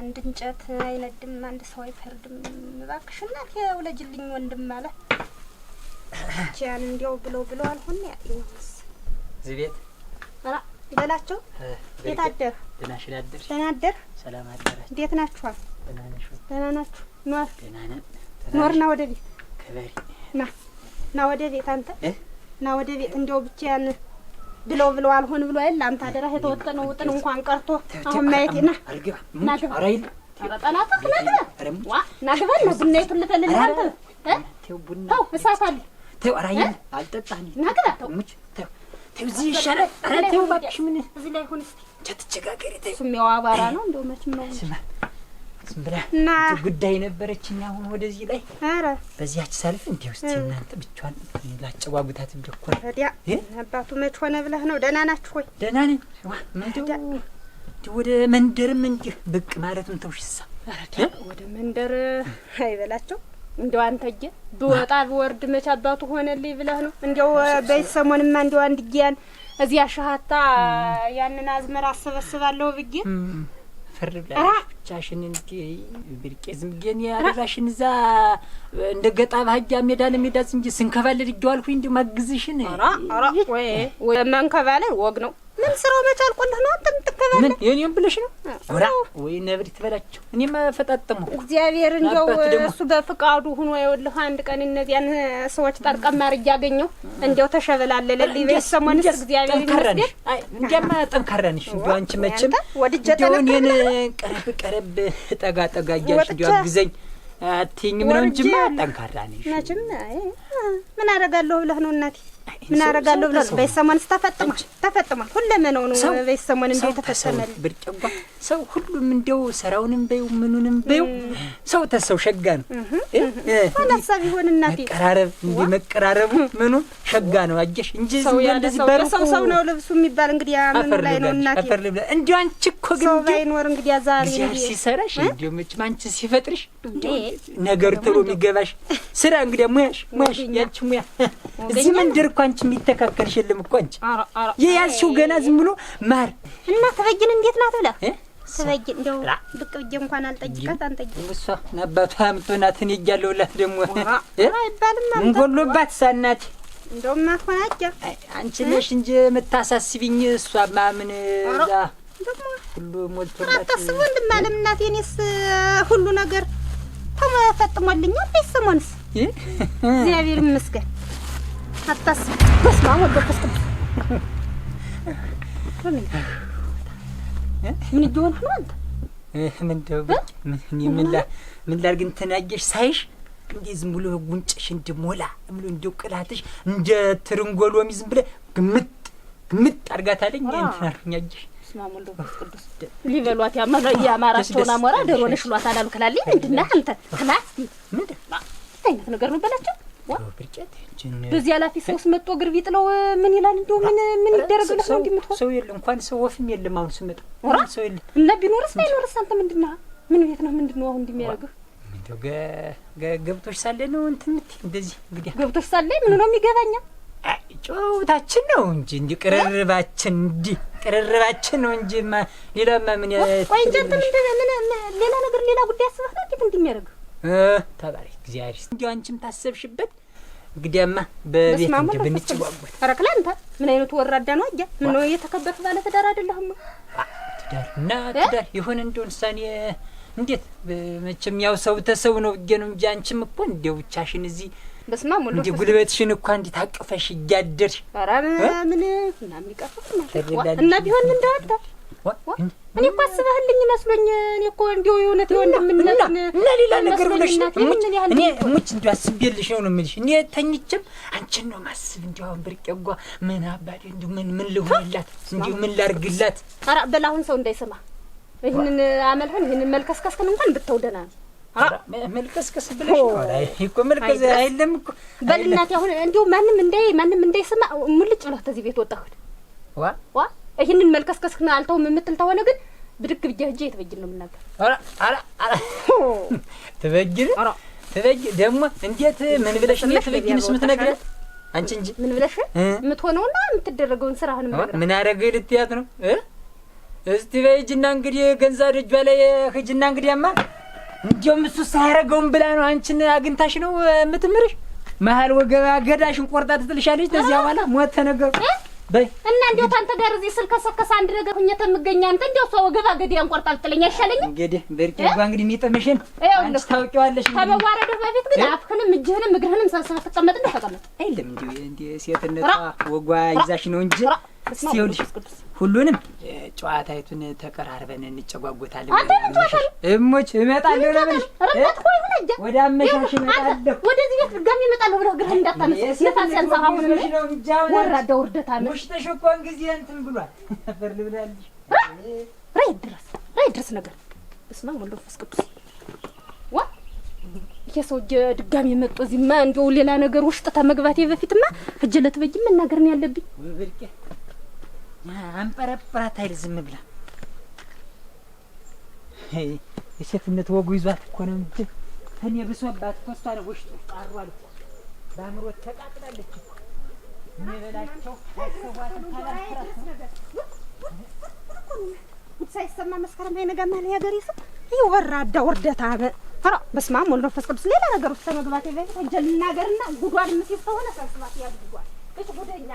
አንድ እንጨት አይነድም አንድ ሰው አይፈርድም። እባክሽ እናቴ ውለጅልኝ ወንድም አለ ቻን እንዲያው ብሎ አልሆነ ያለኝስ እዚህ ቤት አራ ይበላቸው። ቤት አደር ደህና አደር። ሰላም አደረ። እንዴት ናችሁ? ደህና ናችሁ? ኖር ደህና ነን። ኖርና ወደ ቤት ከበሪ ና ወደ ቤት አንተ ና ወደ ቤት እንዲያው ብቻዬን ብሎ አልሆን ብሎ አይደል አንተ አደራ የተወጠነው ውጥን እንኳን ቀርቶ አሁን ማየቴና አልገባ ናግባ አራይል ተጠላጣ ናግባ ናግባ ቡናይቱን ልፈልልህ አንተ ተው ቡና ተው እሳታል ተው አራይል አልጠጣኝ ናግባ ተው ሙች ተው እዚህ ይሻላል። ኧረ ተው እባክሽ ምን እዚህ ላይ ሆነ እስቲ ተቸጋገሪ ተው ስሜው አባራ ነው እንደው መቼም ነው ስማ ዝም ብላ ጉዳይ ነበረችኝ አሁን ወደዚህ ላይ ኧረ በዚያች ሰልፍ እንዴ ውስጥ እናንተ ብቻዋን ላጨዋጉታት እንደኮረ ታዲያ አባቱ መች ሆነ ብለህ ነው? ደህና ናችሁ ወይ? ደህና ነኝ። ዋ ምንድነው ወደ መንደርም እንዲህ ብቅ ማለቱን ተውሽሳ ወደ መንደር አይበላቸው እንደው አንተዬ ብወጣ ብወርድ መች አባቱ ሆነልኝ ብለህ ነው? እንደው በሰሞንማ እንደው አንድጊያን እዚያ ሻሃታ ያንን አዝመራ አሰበስባለሁ ብዬ ፈርብላ ብቻሽን እንዴ ብርቄ ዝም ግን ያራሽን እዛ እንደ ገጣ ባህያ ሜዳ ለሜዳ እንጂ ስንከባለል ይደዋልኩ እንዴ ማግዝሽን አራ ወይ መንከባለል ወግ ነው። ምን ስራው መቻልቆልህ ነው አንተ ምትከባለል? ምን የኔም ብለሽ ነው ወራ ወይ ነብር ትበላቸው እኔማ ፈጣጠሙ እግዚአብሔር እንደው እሱ በፍቃዱ ሆኖ ይወልህ አንድ ቀን እነዚያን ሰዎች ጠርቀም ማር ያገኘው እንደው ተሸበላለልልኝ በሰሞንስ እግዚአብሔር ይመስገን። አይ እንደማ ጠንካራንሽ እንደው አንቺ መቼም ወድጄ ተነከለ ቀረብ ጠጋ እያልሽ እንደው አግዘኝ አትይኝም ነው እንጂማ ጠንካራንሽ መቼም ምን አደርጋለሁ ብለህ ነው እናቴ? ምን አደርጋለሁ ብለህ ነው? በሰሞንስ ተፈጥሟል ሁለመናው ነው በሰሞን እንደው ተፈተመል ብርጭጓ ሰው ሁሉም እንደው ሰራውንም በይው ምኑንም በይው ሰው ተሰው ሸጋ ነው ሐሳብ ይሆን እናቴ መቀራረብ እንዴ መቀራረቡ ምኑ ሸጋ ነው አጀሽ እንጂ ሰው እንደዚህ ሰው ነው ልብሱ የሚባል እንግዲህ ምን ላይ ነው እናቴ አፈርልብላ እንደው አንቺ እኮ ግን ሰው ባይኖር እንግዲህ ዛሬ ሲሰራሽ እንደው መቼም አንቺ ሲፈጥርሽ ነገር ተሎ የሚገባሽ ስራ እንግዲህ ሙያሽ ያንቺ ሙያ እዚህ መንደር እኮ አንቺ የሚተካከልሽ የለም እኮ አንቺ የያዝሽው ገና ዝም ብሎ ማር እና ተበጅን እንዴት ናት ብለህ ተበጅን እንደው ብቅ ብዬ እንኳን አልጠይቃት አንጠይቅ እሷ ናባቷ አምጥቶናትን ይያለውላት ደግሞ አይባልም ምን ጎሎባት ሳናት እንደውም ማፈናጃ አንቺ ነሽ እንጂ የምታሳስቢኝ እሷማ ምን ደግሞ ሁሉ ሞልቶላት አታስቡ እንደማለም እናቴ እኔስ ሁሉ ነገር ተፈጥሞልኛል በሰሞንስ እግዚአብሔር ይመስገን አታስብ በስመ አብ ወወልድ ወመንፈስ ቅዱስ ምን ይሆን ነው አንተ ምንድነው ምን ላድርግ እንትን አየሽ ሳይሽ እንዴ ዝም ብሎ ጉንጭሽ እንደሞላ ምሉ እንደው ቅላትሽ እንደ ትርንጎሎሚ ዝም ብለ ግምት አርጋታለኝ እንትን አልኩኝ አየሽ በስመ አብ ወወልድ ወመንፈስ ቅዱስ ሊበሏት ያማራቸውን አሞራ ደሮ ነሽሏት አላሉ ከላልኝ ምንድነው አንተ ከማስ ምንድነው አይነት ነገር ነው በላቸው ብርጨት በዚህ አላፊ ሰውስ መጥቶ ግር ቢጥለው ምን ይላል? እንደው ምን ይደረግልህ ነው እንደምትሆን ሰው የለም እንኳን ሰው ወፍም የለም። አሁን ስመጣ ሰው የለም እና ቢኖርስ ባይኖርስ አንተ ምንድነው ምን ቤት ነው ምንድነው አሁን እንደሚያደርግህ? እንደው ገብቶሽ ሳለ ነው እንትን እንደዚህ እንግዲህ ገብቶሽ ሳለ ምን ነው የሚገባኛ? አይ ጨዋታችን ነው እንጂ ቅርርባችን ነው እንጂ ሌላማ ምን ቆይ እንጂ አንተ ምን ሌላ ነገር ሌላ ጉዳይ አስበህ ነው እንዴት እንደሚያደርግህ? ተባረክ እግዚአብሔር እንዴው አንቺም ታሰብሽበት እንግዲያማ በቤት እንደ ብንጭዋወት አረክላ አንተ ምን አይነቱ ወራዳ ነው አያ ምን ነው የተከበርክ ባለ ትዳር አይደለህም? ትዳር ይሁን እንደው እንሳኔ እንዴት መቼም ያው ሰው ተሰው ነው ነው እንጂ አንቺም እኮ እንደው ብቻሽን እዚህ በስማ ሙሉ እንዴ ጉልበትሽን እኮ እንዴ ታቀፈሽ እያደርሽ ኧረ ምን እና የሚቀርፍ እና ቢሆን ምን እንዳወጣ እኔ እኮ አስበህልኝ መስሎኝ እኔ እኮ እንደው የሆነት ወንድምነት እና ሌላ ነገር ብለሽ እኔ ሙች እንደው አስቤልሽ ነው የምልሽ እኔ ተኝቼም አንቺን ነው ማስብ እንደው አሁን ብርቄጓ ምን አባቴ እንደው ምን ልሆንላት እንደው ምን ላርግላት ኧረ በላሁን ሰው እንዳይሰማ ይሄንን አመልህን ይሄንን መልከስከስከን እንኳን ብትውደና መልከስከስ ብለሽ ነው አይ እኮ መልከስ አይደለም እኮ በልናት አሁን እንደው ማንም እንዳይሰማ ሙልጭ ብለህ ተዚህ ቤት ወጣሁት ዋ ይሄንን መልከስከስከን አልተውም የምትል ተሆነ ግን ብድግ ብዬ ሂጅ የተበጅል ነው የምናገር ኧረ ተበጅል ደግሞ እንዴት ምን ብለሽ ነው የተበጅልስ የምትነግሪያት አንቺ እንጂ ምን ብለሽ የምትሆነውና የምትደረገውን ስራ አሁን ምን አረገ ልትያት ነው እስቲ በይጅና እንግዲህ ገንዛ ደጇ ላይ ሂጅና እንግዲያማ እንዲያውም እሱ ሳያረገውም ብላ ነው አንቺን አግኝታሽ ነው የምትምርሽ። መሀል ወገባ ገዳሽን ቆርጣ ትጥልሻለች። ተዚያ በኋላ ሞተ ነገሩ በይ እና እንዴው ታንተ ጋር እዚህ ስልከሰከሰ አንድ ነገር ሁኜ ተምገኛ አንተ እንዴው ሰው ወገባ ገዲያን ቆርጣ ልጥለኝ አይሻለኝ? እንግዲህ በርቂ እንግዲህ የሚጥምሽን አንቺ ታውቂዋለሽ። ከመዋረድ በፊት ግን አፍክንም እጅህንም እግርህንም ሰብስበህ ተቀመጥ እንደ ተቀመጥ አይደለም እንዴ ሴትነቷ ወጓ ይዛሽ ነው እንጂ ሲውልሽ ሁሉንም ጨዋታይቱን ተቀራርበን እንጨጓጎታለን። እሞች እመጣለሁ ለምን ወደ አመሻሽ እመጣለሁ። ወደዚህ ቤት ድጋሚ እመጣለሁ ብለህ ግርህ እንዳታነሳ የታሰንሳ አሁን ወራዳ ወርደታ ነው ሙሽ ተሸኳን ጊዜ እንትን ብሏል ነበር ልብላልሽ ራይ ድረስ ነገር እስማ ወንዶ ፍስቅዱስ ዋ የሰው ድጋሚ መጥቶ እዚህማ እንደው ሌላ ነገር ውስጥ ተመግባቴ በፊትማ እጀለት በጅ መናገር ነው ያለብኝ። ወብርቄ አንጠረጥራት አይል ዝም ብላ የሴትነት ወጉ ይዟት እኮ ነው እንጂ እኔ ብሶባት እኮ እሷ ነው ውስጥ ጣሯል እኮ በአእምሮ ተቃጥላለች እኮ የሚበላቸው አሰዋት ታላልፍራት ሳይሰማ መስከረም አይነጋም አለ ያገሬ ሰው ይወራዳ ወርደታ ፈራ በስመ አብ ወወልድ ወመንፈስ ቅዱስ ሌላ ነገር ውስጥ ተመግባቴ በፊት እጀል ልናገርና ጉዷን ምሲል ተሆነ ሰብስባት ያድጓል እሺ ጉደኛ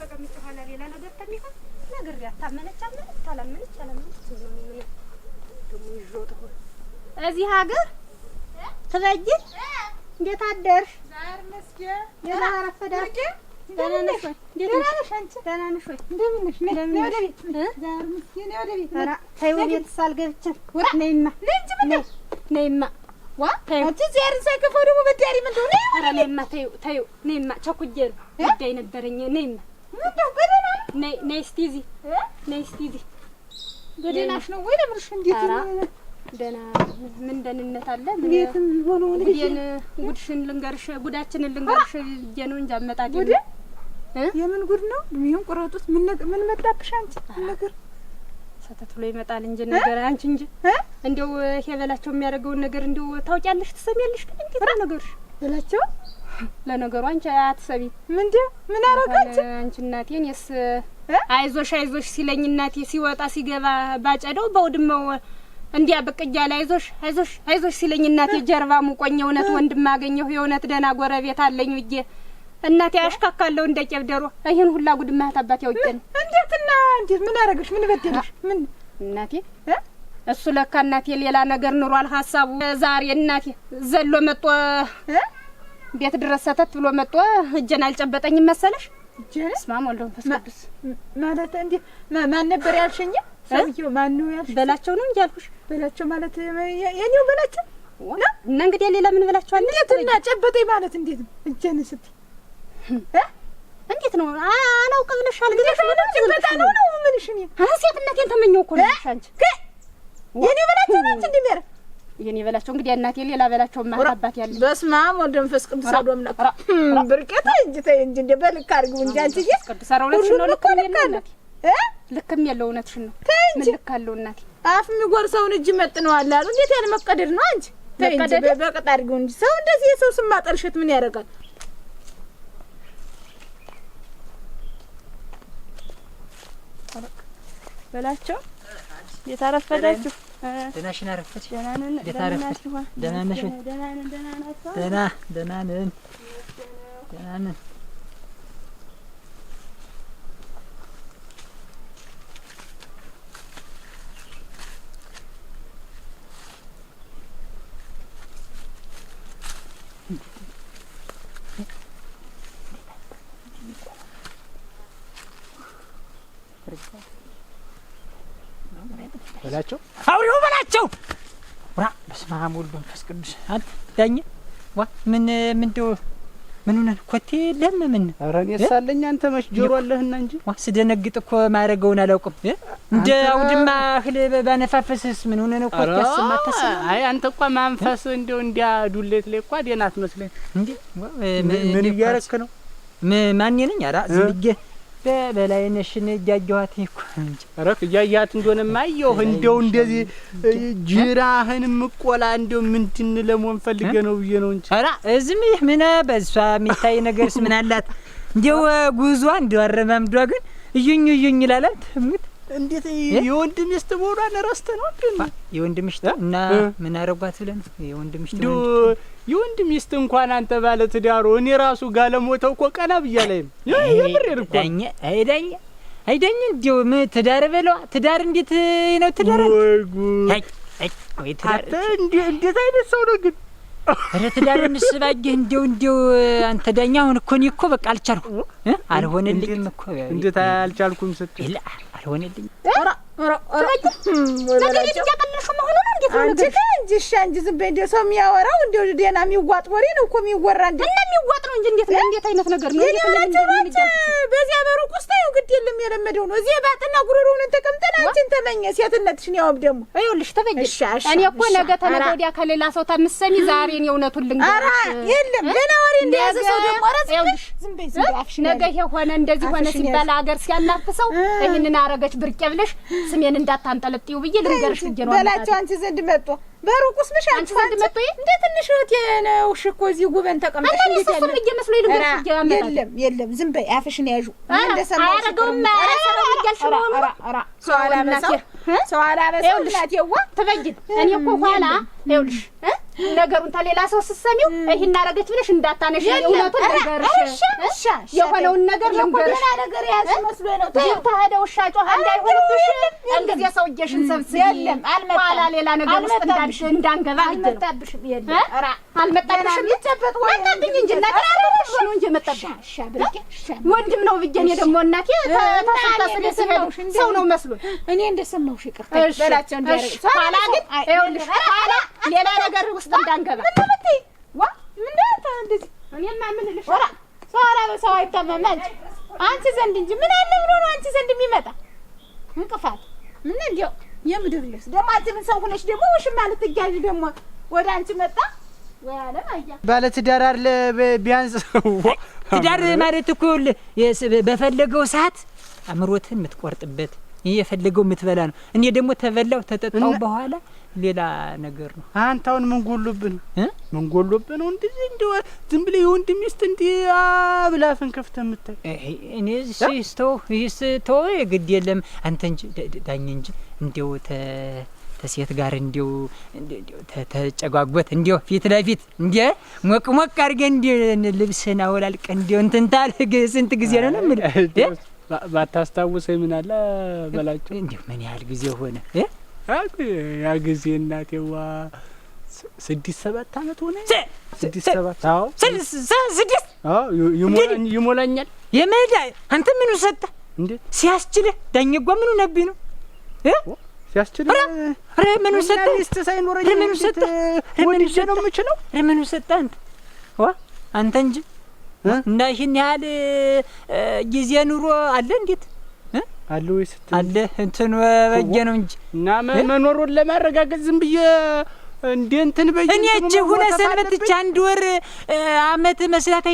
ተቀምጬ ኋላ ሌላ ነገር ተሚሆን ነገር ያታመነች ታላመነች እዚህ ሀገር ትበጅ እንዴት አደርሽ? ዛሬ መስጊድ ደህና አረፈዳችሁ? ደህና ነሽ ወይ? ደህና ነሽ አንቺ? ደህና ነሽ ወይ? እንደምን ነሽ? ነይ ወደ ቤት ዛሬ መስጊድ ነይ ወደ ቤት ኧረ ተይ ወደ ቤት ሳልገብቼ ነይማ ልጅ ምን ነይማ ዋ አንቺ ዛሬ ሳይከፋው ደግሞ በዳሪ ምን እንደሆነ ኧረ ነይማ ተይው ነይማ ቸኩጄ ነው ጉዳይ ነበረኝ ነይማ ምንድነው በደህና ነይ እስቲ እዚህ ነይ እስቲ እዚህ በደህናሽ ነው ወይ ለምንሽ እንዴት ደህና ምን ደህንነት አለ እንዴትም ሆኖ ጉድሽን ልንገርሽ ጉዳችንን ልንገርሽ ልጄ ነው እንጂ አመጣጥ የምን ጉድ ነው ምን ቆራጡት ምን መጣብሽ አንቺ ነገር ሰተት ብሎ ይመጣል እንጂ ነገር አንቺ እንጂ እንደው ይሄ በላቸው የሚያደርገውን ነገር እንደው ታውቂያለሽ ትሰሚያለሽ ግን እንዴት ነው ነገርሽ በላቸው ለነገሩ አንቺ አትሰቢ ምን አረጋች አንቺ እናቴን የስ አይዞሽ ሲለኝ እናቴ ሲወጣ ሲገባ ባጨደው በውድመው እንዲያ በቅጃ ላይ አይዞሽ ሲለኝ እናቴ ጀርባ ሙቆኝ እውነት ወንድም አገኘሁ የእውነት ደህና ጎረቤት አለኝ ብዬ እናቴ አሽካካለሁ እንደ ጨብደሮ ይሄን ሁላ ጉድ ማህት አባት ያውቀን እንዴት ምን አረጋሽ ምን በደልሽ ምን እናቴ እሱ ለካ እናቴ ሌላ ነገር ኑሯል ሐሳቡ ዛሬ እናቴ ዘሎ መጥቶ ቤት ድረስ ሰተት ብሎ መጥቶ እጄን አልጨበጠኝም መሰለሽ ጀነስ ወልድ ወመንፈስ ቅዱስ ማለት እንዴ ማን ነበር ያልሽኝ ሰውዬው ማን ነው ያልሽ በላቸው ነው እንጂ ያልኩሽ በላቸው ማለት የኔው በላቸው እና እንግዲህ ሌላ ምን በላቸው አለ እንዴትና ጨበጠኝ ማለት እንዴት ነው እጄን ስት እንዴት ነው አላውቅ ብለሻል ግዴሽ ምን ጨበጣ ነው ምንሽ ነው ሴትነቴን ተመኘው እኮ ነው አንቺ የኔ በላቸው ነው እንዴ ሚያረ የኔ በላቸው እንግዲህ እናቴ ሌላ በላቸው ማጣባት ያለ በስመ አብ ወወልድ ወመንፈስ ቅዱስ አዶም ነበር ብርቀታ እንጂ እንደ በልክ አድርጉ እንጂ አንቺ ቅዱስ አረውለሽ ነው ልክም የለው እውነትሽን ነው ምን ልክ አለው እናቴ አፍ የሚጎርሰውን እጅ መጥነዋል አሉ እንዴት ያን መቀደድ ነው አንቺ ተንጂ በቀጣ አድርጉ እንጂ ሰው እንደዚህ የሰው ስም ማጠልሸት ምን ያደርጋል በላቸው የታረፈዳችሁ ደህናሽን አረፈች ደህና ነን ደህና ነሽ ደህና ነን በላቸው አውሪው በላቸው ወራ በስመ አብ ወወልድ ወመንፈስ ቅዱስ አንተ ዳኛ ዋ ምንድነው ምን ሆነ ኮቴ ለምን ኧረ እኔ ሳለኝ አንተ መች ጆሮ አለህና እንጂ ዋ ስደነግጥ እኮ ማረገውን አላውቅም እንደ አውድማ እህል ባነፋፈስስ ምን ሆነ ነው ኮቴ አስማተስ አይ አንተ እኮ ማንፈስ እንደው እንዲያ ዱሌት ላይ እኮ ደህና አትመስለኝ እንዴ ምን እያረክ ነው ማን ነኝ አራ ዝም ብዬ በላይነሽን እያየኋት እኮ እንጂ አረክ እያያት እንደሆነ ማየው እንደው እንደዚህ ጅራህን ምቆላ እንደው ምንድን ለሞን ፈልገ ነው ብዬ ነው እንጂ አራ ዝም ምን በሷ የሚታይ ነገርስ ምን አላት እንዲያው ጉዟ እንዲያው አረማምዷ ግን እዩኝ ይላል። ትሙት እንዴት የወንድም ሚስት መሆኗን ረስተህ ነው እንዴ? የወንድም ሚስት እና ምን አረጓት ብለን የወንድም ሚስት ነው። የወንድም ሚስት እንኳን አንተ ባለ ትዳሩ እኔ ራሱ ጋለሞተው እኮ ቀና ብያለሁ። የምሬን እኮ አይዳኝ እንዲያው ምን ትዳር በለዋ ትዳር እንዴት ነው ትዳር? ወይ ጉድ! ወይ ትዳር እንዴት አይነት ሰው ነው ግን? ኧረ ትዳርን ስባጅህ እንዲያው አንተ ዳኛ አሁን እኮ እኔ እኮ በቃ አልቻልኩም። አልሆነልኝም እኮ እንዴት አልቻልኩም ስትል አልሆነልኝም። እንጂ ዝም በይ እንደው ሰው የሚያወራው እንደው ደህና የሚዋጥ ወሬ ነው እኮ የሚወራ እንዴ እና የሚዋጥ ነው እንጂ እንዴት አይነት ነገር ነው? በዚያ በሩቅ ውስጥ ነው ግድ የለም የለመደው ነው። እዚህ ባጥና ጉሮሮውን ተቀምጠን አንቺን ተመኘ ሴትነትሽን ያውም ደግሞ ይኸውልሽ ተበጀሽ እኔ እኮ ነገ ተነገ ወዲያ ከሌላ ሰው ታምሰሚ ዛሬ ነው እውነቱን ልንገርሽ። የለም ገና ወሬ እንደያዘ ሰው ደግሞ ይኸውልሽ ዝም በይ ነገ ይሄ ሆነ እንደዚህ ሆነ ሲባል ሀገር ሲያላፍሰው ይሄንን አረገች ብርቄ ብለሽ ስሜን እንዳታንጠለጥዩ ብዬ ልንገርሽ ብዬ ነው በላቸው አንቺ ዘንድ መጥቶ በሩቁስ ምሽ አንቺ ዘንድ መጥቶ እንደ ትንሽ እህቴ ነው እኮ እዚህ ጉበን ተቀምጠሽ እንዴት ያለ ብዬ መስሎኝ ልንገርሽ ብዬ የለም ዝም በይ አፍሽን ያዡ እንደሰማው አረገውማ ሰው አላበሰው እናቴዋ ተበጅን እኔ እኮ ኋላ ይኸውልሽ ነገሩን ተሌላ ሰው ስትሰሚው ይሄን አረገች ብለሽ እንዳታነሽ እውነቱን ልንገርሽ የሆነውን ነገር ልንገርሽ ነገር ያዝ መስሎ ነው ተሄደው ሻጮ እንዳይሆንብሽ እንግዲህ ሰውዬሽን ሰብስቢ የለም ኋላ ሌላ ነገር ውስጥ እንዳንገባ አልመጣብሽም የለም አልመጣብሽም ልጨበጥ ወይ መጣብኝ እንጂ እናቴ ነው እንጂ መጣብሽ ወንድም ነው ብዬሽ እኔ ደግሞ እናቴ ተሰጣ ሰው ነው መስሎ እኔ እንደሰማሁሽ ይቅርታ በላቸው እንዲያረግ ኋላ ግን ይኸውልሽ ኋላ ሌላ ነገር ውስጥ እንዳንገባ ምን እንደዚህ እኔማ ምን ልልሽ ሰው አላበሰው አይታመም አንቺ ዘንድ እንጂ ምን አለ ብሎ ነው አንቺ ዘንድ የሚመጣ እንቅፋት ምን እንደው የምድር ልብስ ደግሞ አንቺ ምን ሰው ሆነሽ ደግሞ ውሽ ማለት ትጋዥ ደግሞ ወደ አንቺ መጣ ወይ አለ አያ ባለ ትዳር አለ ቢያንስ ትዳር ማለት እኮ በፈለገው ሰዓት አምሮትን የምትቆርጥበት የፈለገው የምትበላ ነው። እኔ ደግሞ ተበላው ተጠጣው በኋላ ሌላ ነገር ነው። አንታውን ምን ጎሎብን ነው እንደው ዝም ብለህ የወንድም ሚስት እንዴ አብላፍን ከፍተህ የምታይ እኔ ይስተው ግድ የለም አንተ እንጂ ዳኝ እንጂ እንደው ተሴት ጋር እንደው ተጨጓጓት እንደው ፊት ለፊት እንዴ ሞቅ አድርገህ እንዴ ልብስህን አወላልቀህ እንደው እንትን ታልህ ስንት ጊዜ ነው የምልህ ባታስታውሰኝ ምን አለ በላቸው። እንደው ምን ያህል ጊዜ ሆነ? ያ ጊዜ እናቴዋ 6-7 ዓመት ሆነ። 6-7 አዎ 6 አዎ ይሞላኛል። የመዳ አንተ ምኑ ሰጠ እንዴ ሲያስችልህ ዳኘጓ ምኑ ነብይ ነው ሲያስችልህ ኧረ ምኑ ሰጠ እስቲ ሳይኖረኝ ምኑ ሰጠ ነው የምችለው ምኑ ሰጠ አንተ እንጂ እና ይሄን ያህል ጊዜ ኑሮ አለ እንዴት አለ ወይስ አለ እንትን በየ ነው እንጂ እና መኖሩን ለማረጋገጥ ዝም ብዬ እንትን በየ እኔ እጅ ሁለ ሰንበትች አንድ ወር አመት መስላት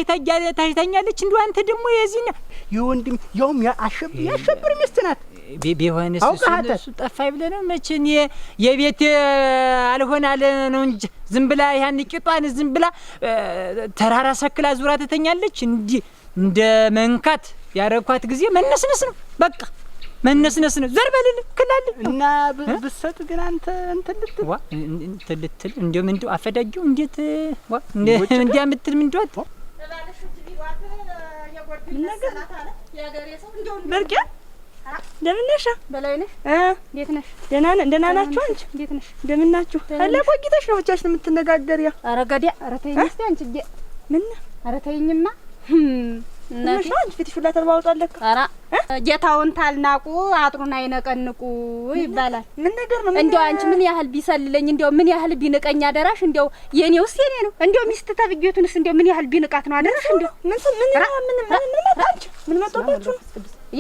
ታይታኛለች። እንደው አንተ ደግሞ የዚህና የወንድም ያውም ያሸብር ሚስት ናት ቢሆንስ እሱ ጠፋይ ብለህ ነው መቼም የቤት አልሆን አለ ነው እንጂ ዝም ብላ ያን ቂጧን ዝም ብላ ተራራ ሰክላ ዙራ ትተኛለች። እንደ መንካት ያረኳት ጊዜ መነስነስ ነው በቃ መነስነስ ነው። ዘር በልል ክላል እና ብሰጥ ግን አንተ እንትን ልትል እንደው አፈዳጊው እንዴት እንዲያምትል ምን እንደው ምን ነገር ያገሬ ሰው እንደው በርቂያ እንደምን ነሽ? በላይ ነሽ? እንዴት ነሽ? ደህና ናችሁ? አንቺ እንዴት ነሽ? እንደምን ናችሁ? አለ ቆይተሽ ነው ብቻሽን የምትነጋገሪያ? ኧረ ገዲያ ኧረ ተይኝ እስቲ አንቺ ምን ኧረ ተይኝማ እናቴ አንቺ ፊትሽ ሁላ ተባውጣለክ። ኧረ ጌታውን ታልናቁ አጥሩን አይነቀንቁ ይባላል። ምን ነገር ነው? እንደው አንቺ ምን ያህል ቢሰልለኝ እንደው ምን ያህል ቢንቀኝ አደራሽ እንደው የኔውስ የኔ ነው እንደው ሚስት ተብጌቱንስ እንደው ምን ያህል ቢንቃት ነው አደራሽ እንደው ምን መጣባችሁ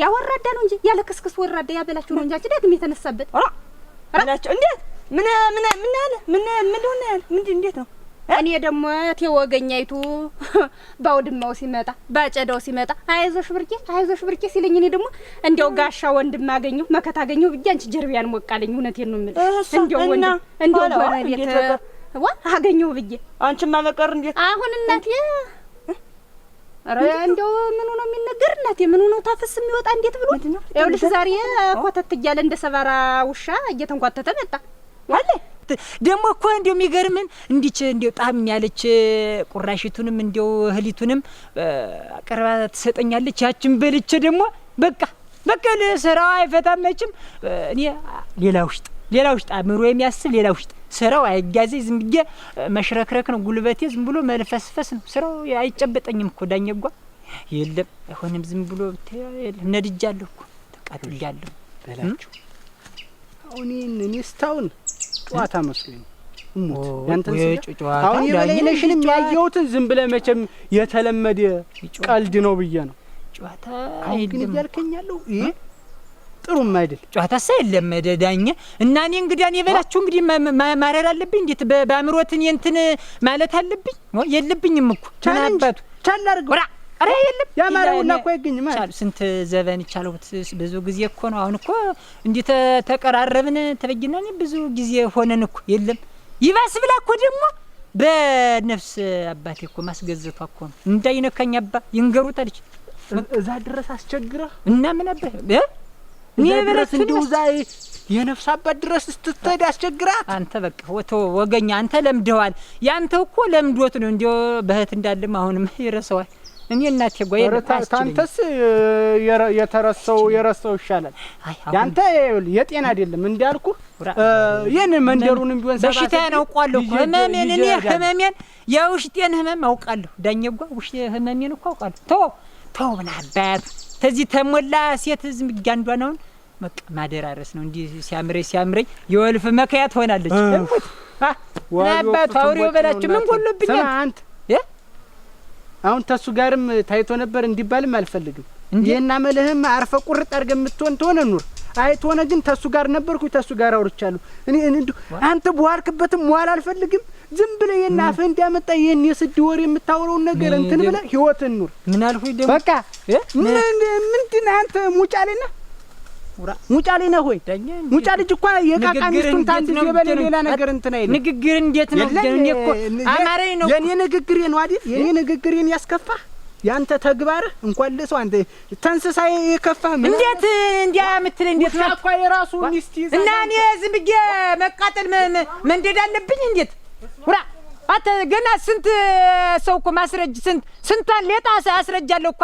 ያወራዳ ነው እንጂ ያለ ክስክስ ወራዳ ያበላችሁ ነው እንጂ አንቺ ደግሞ የተነሳበት አላችሁ እንዴት ምን አለ ምን ሆነ ምን እንዴት ነው? እኔ ደግሞ ተወገኛይቱ ባውድማው ሲመጣ ባጨዳው ሲመጣ አይዞሽ ብርቄ ሲለኝ እኔ ደግሞ እንደው ጋሻ ወንድም አገኘሁ መከታ አገኘሁ ብዬ አንቺ ጀርቢያን ሞቃለኝ። እውነቴን ነው የምልሽ እንደው ወንድም እንደው ጎረቤት አገኘሁ ብዬ አንቺማ በቀር እንዴት አሁን እናቴ ኧረ እንደው ምኑ ነው የሚነገር እናቴ? ምኑ ነው ታፈስ የሚወጣ እንዴት ብሎ? ይኸውልሽ ዛሬ ኮተት እያለ እንደ ሰባራ ውሻ እየተንኳተተ መጣ ዋለ። ደግሞ እኮ እንደው የሚገርምን እንዲች እንደው ጣም ያለች ቁራሽቱንም እንደው እህሊቱንም አቀርባ ትሰጠኛለች። ያችን በልቼ ደግሞ በቃ ለስራው አይፈታም መቼም። እኔ ሌላ ውስጥ አእምሮ የሚያስብ ሌላ ውስጥ ስራው አይጋዘኝ። ዝም ብዬ መሽረክረክ ነው ጉልበቴ፣ ዝም ብሎ መልፈስፈስ ነው ስራው። አይጨበጠኝም እኮ ዳኘጓ። የለም አይሆንም። ዝም ብሎ ነድጃለሁ እኮ ተቃጥያለሁ በላችሁ። አሁን እኔ ስታውን ጨዋታ መስሎኝ እሙት ያንተን ስለ አሁን የበላይነሽንም ያየሁትን ዝም ብለህ መቼም የተለመደ ቀልድ ነው ብዬ ነው ጨዋታ አይደለም ያልከኛለሁ። ይሄ ጥሩም አይደል ጨዋታ ሳይለም ዳኘ እና እኔ እንግዲህ እኔ በላችሁ እንግዲህ ማረር አለብኝ። እንዴት በአእምሮትን እንትን ማለት አለብኝ? የለብኝም እኮ ተናባቱ ቻል አድርገው። አረ የለም ያማረውና እኮ አይገኝ ማለት ስንት ዘበን ይቻለውት ብዙ ጊዜ እኮ ነው። አሁን እኮ እንዴት ተቀራረብን ተበጅናን ብዙ ጊዜ ሆነን እኮ የለም ይባስ ብላ እኮ ደግሞ በነፍስ አባቴ እኮ ማስገዘቷ እኮ ነው እንዳይነካኝ አባ ይንገሩት አለች። እዛ ድረስ አስቸግረህ እና ምን አባ እኔ ድረስ እንደው እዛ የነፍስ አባት ድረስ ስትተድ አስቸግራት። አንተ በቃ ወገኛ አንተ ለምደዋል። ያንተ እኮ ለምዶት ነው እንዴ በህት እንዳለም አሁንም ይረሳዋል። እኔ እናቴ ጎይ ታንተስ የረሳው ይሻላል። ያንተ የጤና አይደለም እንዳልኩ የኔ መንደሩንም ቢሆን በሽታ ያውቃለሁ እኮ ህመሜን። እኔ ህመሜን የውሽጤን ህመም አውቃለሁ ዳኘጓ። ውሽጤ ህመሜን እኮ አውቃለሁ። ተው ምን አባት ተዚህ ተሞላ ሴት ዝም ጋንዷ ነው በቃ ማደራረስ ነው። እንዲህ ሲያምረኝ የወልፍ መከያት ሆናለች። አባቱ አውሬው በላችሁ ምን ጎሎብኛል አንተ አሁን ተሱ ጋርም ታይቶ ነበር እንዲባልም አልፈልግም። ይሄና መልህም አርፈ ቁርጥ አድርገህ የምትሆን ተሆነ ኑር። አይቶነ ግን ተሱ ጋር ነበርኩ ተሱ ጋር አውርቻለሁ። እኔ አንተ በዋልክበትም መዋል አልፈልግም። ዝም ብለህ የናፈህ እንዲያመጣ ይሄን የስድ ወር የምታወራውን ነገር እንትን ብለህ ህይወትን ኑር። ምን አልኩኝ ደግሞ በቃ ምንድን አንተ ሙጫሌ ነህ ሆይ? ሙጫ ልጅ እኮ የቃቃ ሚስቱን ታንድ የበለ ሌላ ነገር እንትን አይደል? ንግግር እንዴት ነው? እኔ እኮ አማረኝ ነው። የኔ ንግግሬ ነው አይደል? የኔ ንግግሬን ያስከፋህ ያንተ ተግባርህ እንኳን ለሰው አንተ ተንሰሳይ የከፋህ ምን እንዴት እንዲያ ምትል እንዴት ነው እኮ የራሱ ሚስት ይዘህ እና እኔ ዝም ብዬ መቃጠል መንደድ አለብኝ? እንዴት ውራ አተ ገና ስንት ሰው እኮ ማስረጅ ስንቷን ሌጣ አስረጃለሁ እኮ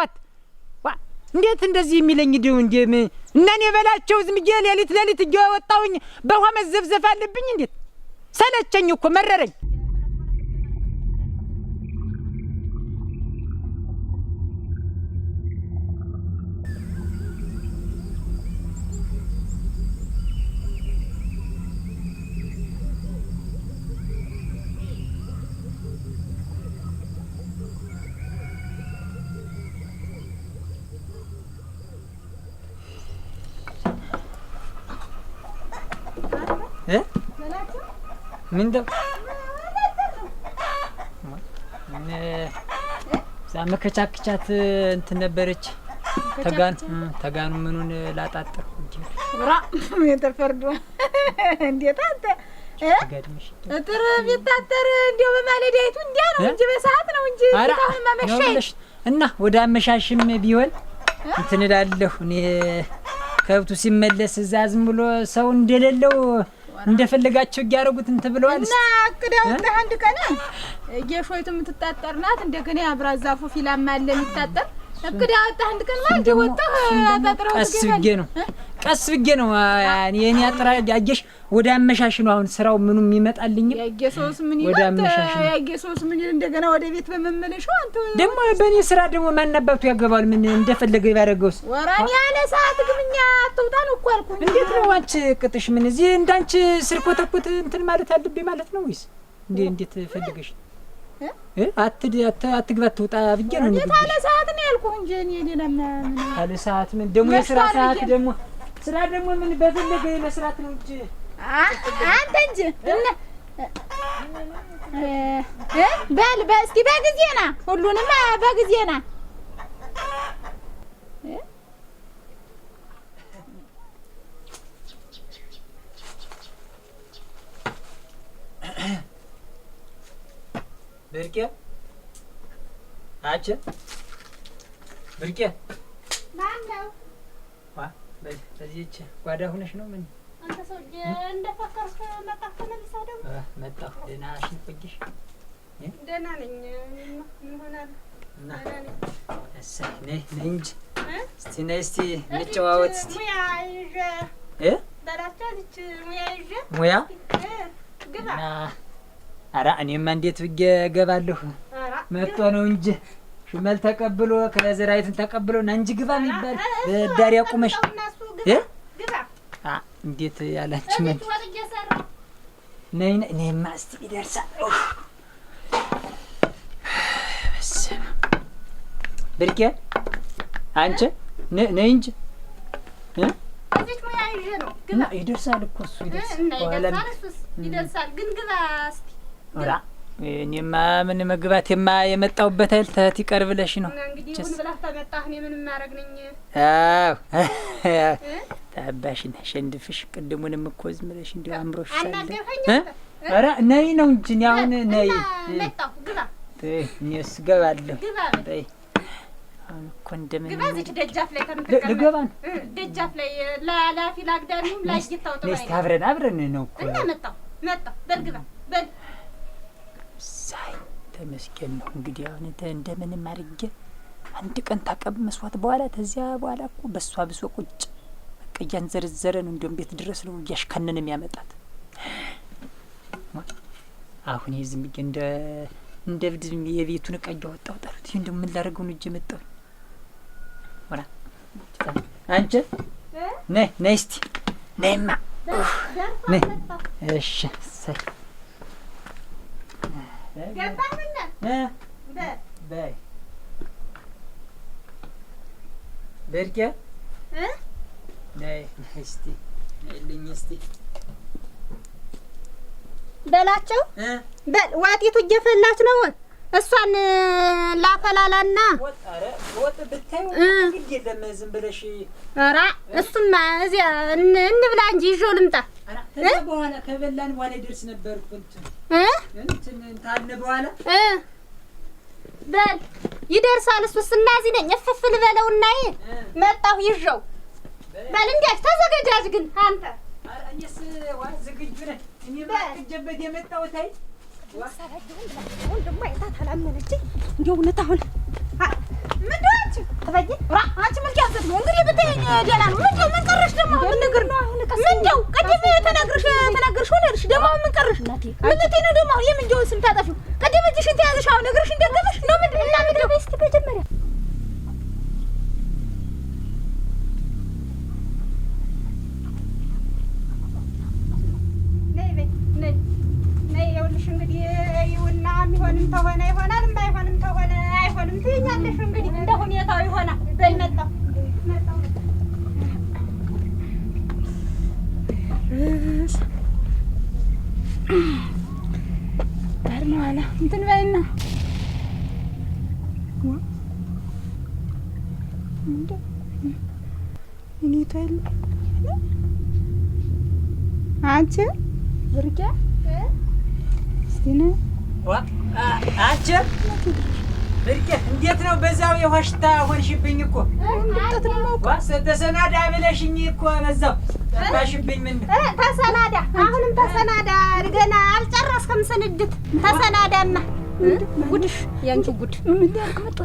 እንዴት እንደዚህ የሚለኝ ደው እንዴ እና እኔ በላቸው ዝም ብዬ ሌሊት እየወጣሁኝ በውሃ መዘፍዘፍ አለብኝ? እንዴት ሰለቸኝ እኮ መረረኝ። ምንድነው መከቻከቻት እንትን ነበረች። ተጋኑ ምኑን ላጣጥር ራ የተፈርዶ እንዴት አንተ እጥር ቢታጠር እንደው በማለዳይቱ እንዲያ ነው እንጂ በሰዓት ነው እንጂ ታውማ መሻሽ እና ወደ አመሻሽም ቢሆን እንትን እላለሁ እኔ ከብቱ ሲመለስ እዛ ዝም ብሎ ሰው እንደሌለው እንደፈለጋቸው ያያረጉት እንትን ብለዋል። እና አቅዳው አንድ ቀን እየሾይቱ የምትጣጠር ናት። እንደገና አብራዛፉ ፊላማ አለ የሚጣጠር እቅድ ያወጣህ አንድ ቀን ማለት ወጣህ አጣጥረው ቀስ ብዬ ነው እኔ አጥራ ያየሽ ወደ አመሻሽ ነው አሁን ስራው ምኑ የሚመጣልኝ ያየሶስ ምን ይመጣ ያየሶስ ምን እንደገና ወደ ቤት በመመለሻው አንተ ደግሞ በእኔ ስራ ደግሞ ማናባቱ ያገባል ምን እንደፈለገ ያደረገውስ ወራን ያለ ሰዓት ግምኛ አትውጣ ነው እኮ አልኩኝ። እንዴት ነው አንቺ ቅጥሽ ምን እዚህ እንዳንቺ ስርኮተኩት እንትን ማለት አለብኝ ማለት ነው ወይስ እንዴት ፈልገሽ አትግባ ትውጣ ብዬ ነው እንዴ? ታለ ሰዓት ነው ያልኩህ እንጂ እኔ ለምን ታለ ሰዓት ምን ደግሞ የስራ ሰዓት ደግሞ ስራ ደግሞ ምን በፈለገ መስራት ነው እንጂ አንተ እንጂ በል እስኪ በጊዜ ና ሁሉንም በጊዜ ና በርቄ አቸ ብርቄ ማነው? በዚህች ጓዳ ሁነሽ ነው? ምን አንተ ሰውዬ እንደፈከርክ መጣህ ተመልሰህ ደግሞ? መጣሁ። ደህና ነሽ? ቆየሽ? ደህና ነኝ። ምን ሆናለሁ? ደህና ነኝ። እሰይ ነይ እንጂ እስቲ ነይ እስቲ እንጨዋወት እስቲ። ሙያ ይዤ በላቸው ልጅ ሙያ ይዤ ሙያ ግባ። ኧረ እኔማ እንዴት ብዬ እገባለሁ? መጥቶ ነው እንጂ ሽመል ተቀብሎ ከዘራይትን ተቀብሎ ና እንጂ ግባ የሚባል በዳር ያቁመሽ ግባ። እንዴት ያላችሁ መት ነይ እኔማ እስቲ ይደርሳል። በስመ ብርቄ አንቺ ነይ እንጂ እዚህ ሙያ ይዤ ነው። ግባ። ይደርሳል እኮ እሱ ይደርሳል ግን ግባ እስቲ። ኧረ እኔማ ምን መግባቴማ የመጣሁበት አይደል ተት ይቀር ብለሽ ነው እንግዲህ ምን ብለህ ተመጣህ? እኔ ምን ማረግ ነኝ? አዎ ታባሽና ሸንድፍሽ ቅድሙንም እኮ ዝም ብለሽ እንዲያው አምሮሽ ኧረ ነይ ነው እንጂ እኔ አሁን ነይ መጣሁ። ግባ። እኔስ እገባለሁ። ግባ በይ። አሁን እኮ እንደምን ግባ። እዚህ ደጃፍ ላይ ከምትቀመጥ ልገባ ነው። ደጃፍ ላይ ላላፊ ላግዳሚም ላይታው ተባይ ነይ አብረን ነው እኮ እና መጣሁ በል ግባ በል። ሳይ ተመስገን ነው እንግዲህ አሁን እንደምንም አድርጌ አንድ ቀን ታቀምሷት በኋላ ተዚያ በኋላ እኮ በሷ ብሶ ቁጭ በቃ እያንዘረዘረ ነው እንደውም ቤት ድረስ ነው እያሽከነን የሚያመጣት። አሁን ዝም ብዬ እንደ ብድ የቤቱን ዕቃ እያወጣሁ ጠሩት። ይሄ እንደው ምን ላደርገው ነው እጄ መጣሁ። ወራ አንቺ ነይ እስቲ ነይማ ነይ። እሺ ሳይ ገባህና በይ ብርቄ ነይ እስቲ ነይልኝ እስቲ በላቸው። በል ዋጢቱ እየፈላች ነው። እሷን ላፈላላና ወጥ ብታዩ ግድ የለም ዝም ብለሽ። ኧረ እሱማ እዚያ እንብላ እንጂ ይዤው ልምጣ። ከዛ በኋላ ከበላን በኋላ ይደርስ ነበር እኮ እንትን ታለ በኋላ በል ይደርሳል። እሱስ እናዚህ ነኝ እፍፍ ልበለውና መጣሁ ይዤው። በል እንዲያች ተዘገጃጅ ግን አንተ። ኧረ እኔስ ዝግጁ ነኝ። እኔ ባቅጀበት የመጣሁት አይ ወንድማ አይታት አላመነችኝ። እንደው እውነት አሁን ምንድን አንቺ ተበይ አንቺ ምን ያዘት ነው እንግዲህ ብትይኝ ደህና ነው። ምንድን ምን ቀረሽ ደግሞ? ምን ነገር ነው አሁን? ምንድን ቀደም ተናግረሽ ሆነልሽ ደግሞ ምን ቀረሽ? ምን ልትይ ነው ደግሞ? የምንጀውን ስም ታጠፊው ቀደም እጅሽን ተያዘሽ አሁን እግርሽ እንደገበሽ ነው። ምንድን እና ምንድን ነው? እስቲ መጀመሪያ ይኸውልሽ እንግዲህ ይውና የሚሆንም ተሆነ ይሆናል፣ የማይሆንም ተሆነ አይሆንም ትይኛለሽ። እንግዲህ እንደ ሁኔታው ይሆናል። በል መጣሁ ጋር ነው አለ እንትን በይና ሁኔታ የለ አንቺ ብርቄ አንቺ ብርቄ እንዴት ነው? በዛው የዋሽታ ሆንሽብኝ እኮ ተሰናዳ ብለሽኝ እኮ በዛው ጠፋሽብኝ። ምን ተሰናዳ? አሁንም ተሰናዳ። ገና አልጨረስክም ስንድት። ተሰናዳና ጉድሽ ያንቺ ጉድ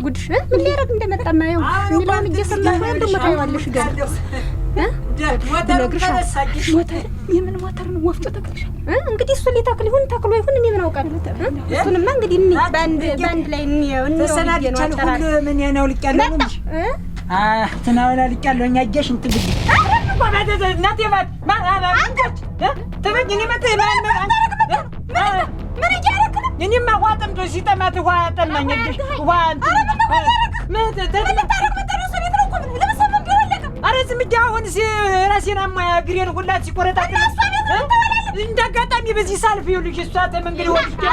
ጉድሽ ምን ሊያደርግ እንደመጣማ ይኸው የሚለውን እየሰማሽ ነው። እንደውም ታይዋለሽ ገና የምን ሞተር ነው? ወፍጮ ተክልሻል እንግዲህ። እሱ ሊተክል ይሁን ተክሎ ይሁን እኔ ምን አውቃለሁ? እሱንማ እንግዲህ በአንድ ላይ ተሰናድቻለሁ። ሁሉ ምን ነው ልቄያለሁ ነው እንጂ ትናወላ ልቄያለሁ። እኛ እጄሽ እንትን ብዬሽ እናቴ ተበጅኝ መጣ ምን እያደረክ ነው? እኔማ ውሃ ጠምቶ ሲጠማት ውሃ ጠማኝ። እጄሽ ውሃ ኧረ ዝም ብዬሽ አሁን ራሴን አሞኝ እግሬን ሁላ ሲቆረጣት እንደ አጋጣሚ በዚህ ሳልፍ ይኸውልሽ እሷ መንገድ ወስጄ